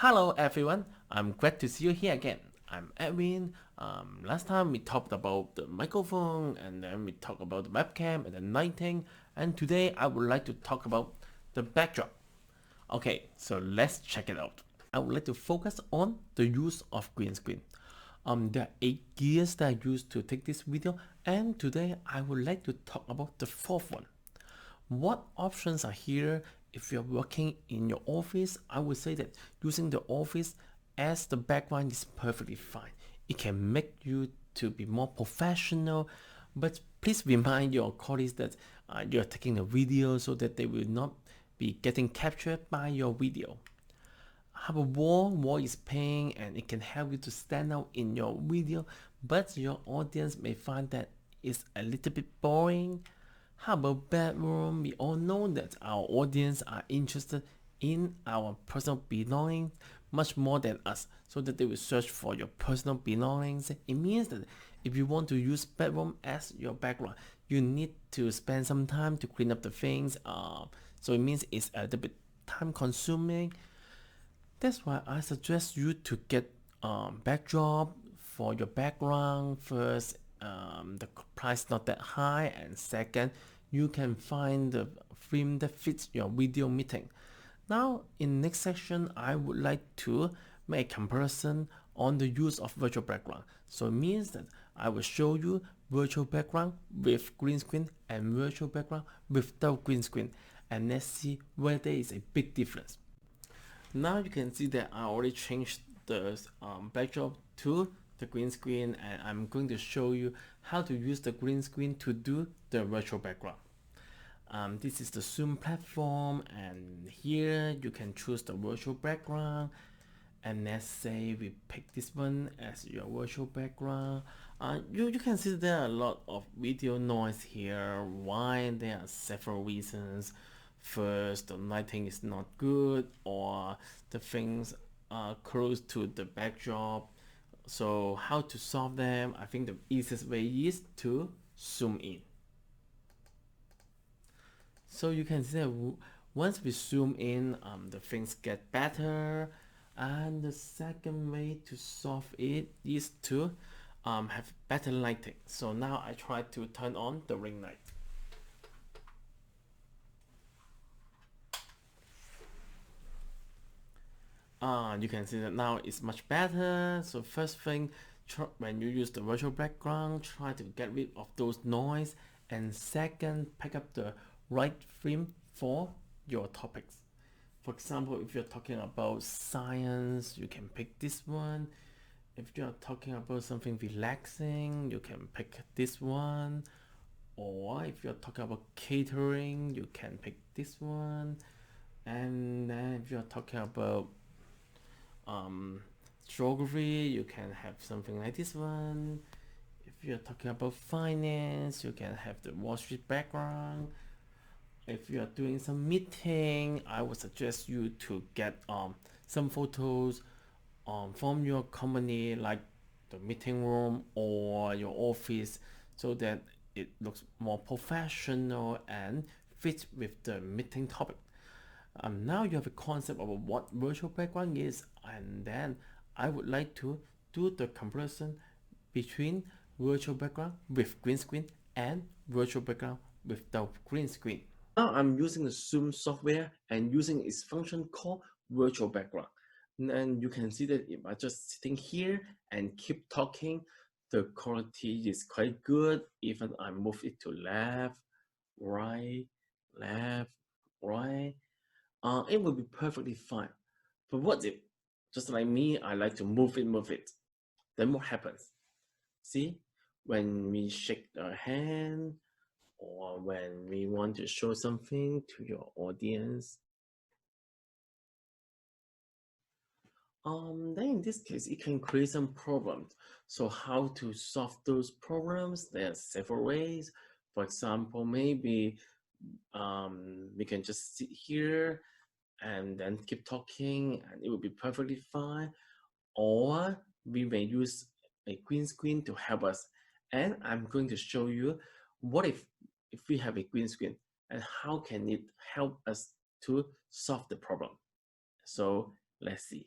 Hello everyone, I'm glad to see you here again. I'm Edwin. Last time we talked about the microphone and then we talked about the webcam and the lighting, and today I would like to talk about the backdrop. Okay, so let's check it out. I would like to focus on the use of green screen. There are 8 gears that I use to take this video, and today I would like to talk about the fourth one. What options are here? If you're working in your office, I would say that using the office as the background is perfectly fine. It can make you to be more professional, but please remind your colleagues that you're taking a video so that they will not be getting captured by your video. Have a wall is paying and it can help you to stand out in your video, but your audience may find that it's a little bit boring. How about bedroom? We all know that our audience are interested in our personal belongings much more than us, so that they will search for your personal belongings. It means that if you want to use bedroom as your background, you need to spend some time to clean up the things. So it means it's a little bit time consuming. That's why I suggest you to get backdrop for your background first. The price not that high, and second, you can find the theme that fits your video meeting. Now, in next section, I would like to make a comparison on the use of virtual background. So it means that I will show you virtual background with green screen and virtual background without green screen, and let's see where there is a big difference. Now you can see that I already changed the backdrop to the green screen, and I'm going to show you how to use the green screen to do the virtual background. This is the Zoom platform, and here you can choose the virtual background, and let's say we pick this one as your virtual background. You can see there are a lot of video noise here. Why? There are several reasons. First, the lighting is not good, or the things are close to the backdrop. So how to solve them? I think the easiest way is to zoom in. So you can see that once we zoom in, the things get better. And the second way to solve it is to have better lighting. So now I try to turn on the ring light. You can see that now it's much better. So first thing, when you use the virtual background, try to get rid of those noise, and second, pick up the right theme for your topics. For example, if you're talking about science, you can pick this one. If you're talking about something relaxing, you can pick this one. Or if you're talking about catering, you can pick this one. And then if you're talking about geography, you can have something like this one. If you're talking about finance, you can have the Wall Street background. If you are doing some meeting, I would suggest you to get some photos from your company, like the meeting room or your office, so that it looks more professional and fits with the meeting topic. Now you have a concept of what virtual background is, and then I would like to do the comparison between virtual background with green screen and virtual background without green screen. Now I'm using the Zoom software and using its function called virtual background. And you can see that if I just sitting here and keep talking, the quality is quite good. Even I move it to left, right, left, right, it will be perfectly fine. But what if, just like me, I like to move it? Then what happens? See, when we shake our hand, or when we want to show something to your audience, then in this case, it can create some problems. So how to solve those problems? There are several ways. For example, maybe we can just sit here and then keep talking, and it will be perfectly fine. Or we may use a green screen to help us. And I'm going to show you what if we have a green screen, and how can it help us to solve the problem. So let's see.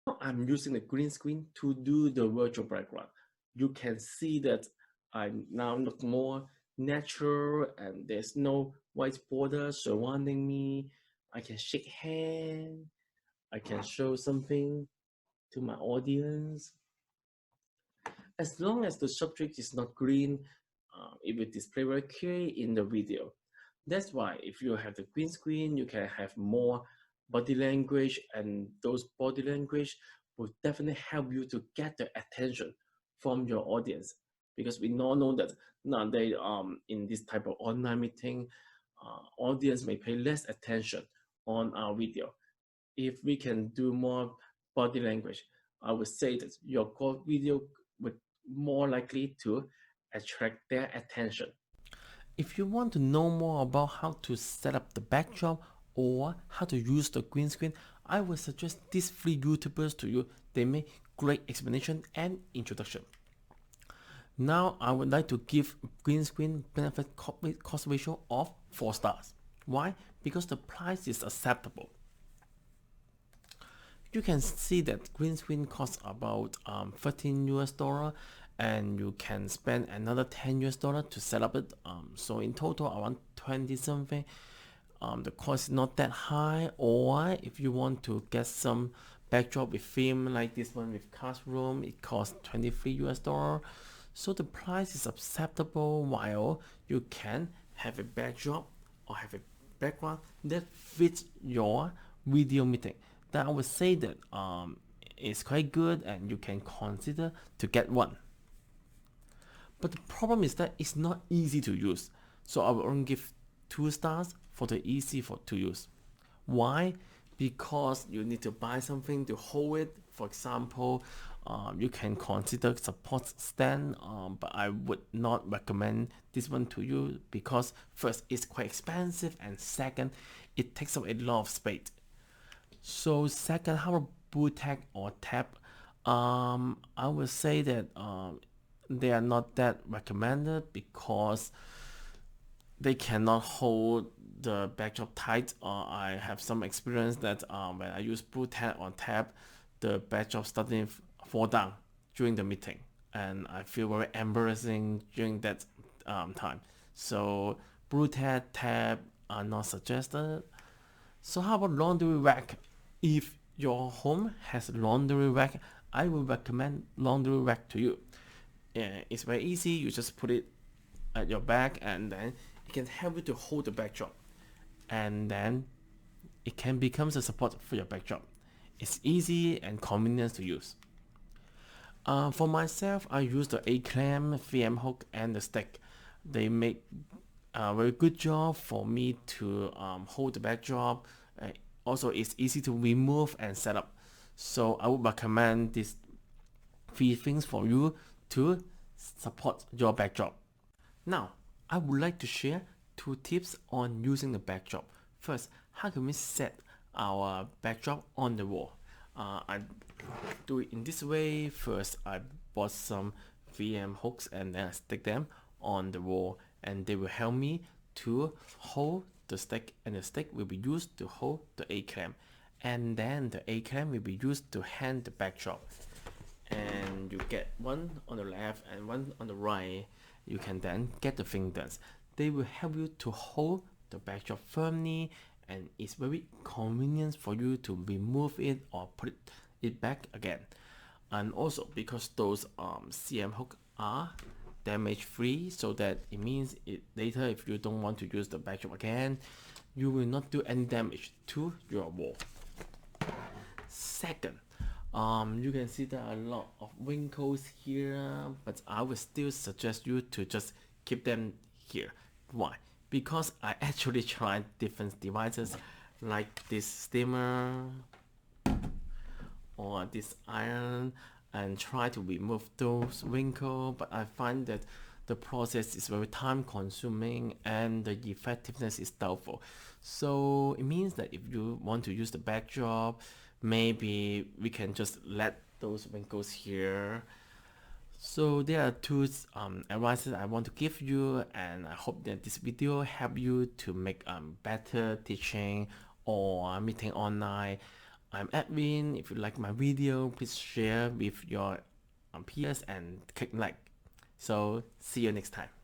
I'm using the green screen to do the virtual background. You can see that I now look more natural and there's no white border surrounding me. I can shake hand. I can show something to my audience. As long as the subject is not green, it will display very clearly in the video. That's why if you have the green screen, you can have more body language, and those body language will definitely help you to get the attention from your audience. Because we all know that nowadays, in this type of online meeting, audience may pay less attention on our video. If we can do more body language, I would say that your core video would more likely to attract their attention. If you want to know more about how to set up the backdrop or how to use the green screen, I would suggest these three YouTubers to you. They make great explanation and introduction. Now I would like to give green screen benefit cost ratio of 4 stars. Why? Because the price is acceptable. You can see that green screen costs about 13 US dollar, and you can spend another 10 US dollar to set up it. So in total around 20 something. The cost is not that high. Or if you want to get some backdrop with theme like this one with classroom, it costs 23 US dollar. So the price is acceptable, while you can have a backdrop or have a background that fits your video meeting. That I would say that is quite good, and you can consider to get one. But the problem is that it's not easy to use. So I will only give 2 stars for the easy to use. Why? Because you need to buy something to hold it. For example, you can consider support stand, but I would not recommend this one to you because first, it's quite expensive, and second, it takes up a lot of space. So second, how about bootleg or tab? I would say that they are not that recommended because they cannot hold the backdrop tight. I have some experience that when I use bootleg or tab, the backdrop starting fall down during the meeting, and I feel very embarrassing during that time. So bootleg tab are not suggested. So how about laundry rack? If your home has laundry rack, I will recommend laundry rack to you. It's very easy. You just put it at your back, and then it can help you to hold the backdrop, and then it can become a support for your backdrop. It's easy and convenient to use. For myself, I use the A-clamp, VM hook, and the stick. They make a very good job for me to hold the backdrop. Also, it's easy to remove and set up. So I would recommend these 3 things for you to support your backdrop. Now, I would like to share 2 tips on using the backdrop. First, how can we set our backdrop on the wall? I do it in this way. First, I bought some VM hooks, and then I stick them on the wall, and they will help me to hold the stick, and the stick will be used to hold the A-clamp, and then the A-clamp will be used to hand the backdrop. And you get one on the left and one on the right. You can then get the fingers. They will help you to hold the backdrop firmly, and it's very convenient for you to remove it or put it back again. And also because those CM hook are damage free, so that it means later if you don't want to use the backdrop again, you will not do any damage to your wall. Second, you can see there are a lot of wrinkles here, but I will still suggest you to just keep them here. Why? Because I actually tried different devices like this steamer or this iron and try to remove those wrinkles, but I find that the process is very time consuming and the effectiveness is doubtful. So it means that if you want to use the backdrop, maybe we can just let those wrinkles here. So there are 2 advices I want to give you, and I hope that this video help you to make better teaching or meeting online. I'm Edwin. If you like my video, please share with your peers and click like. So see you next time.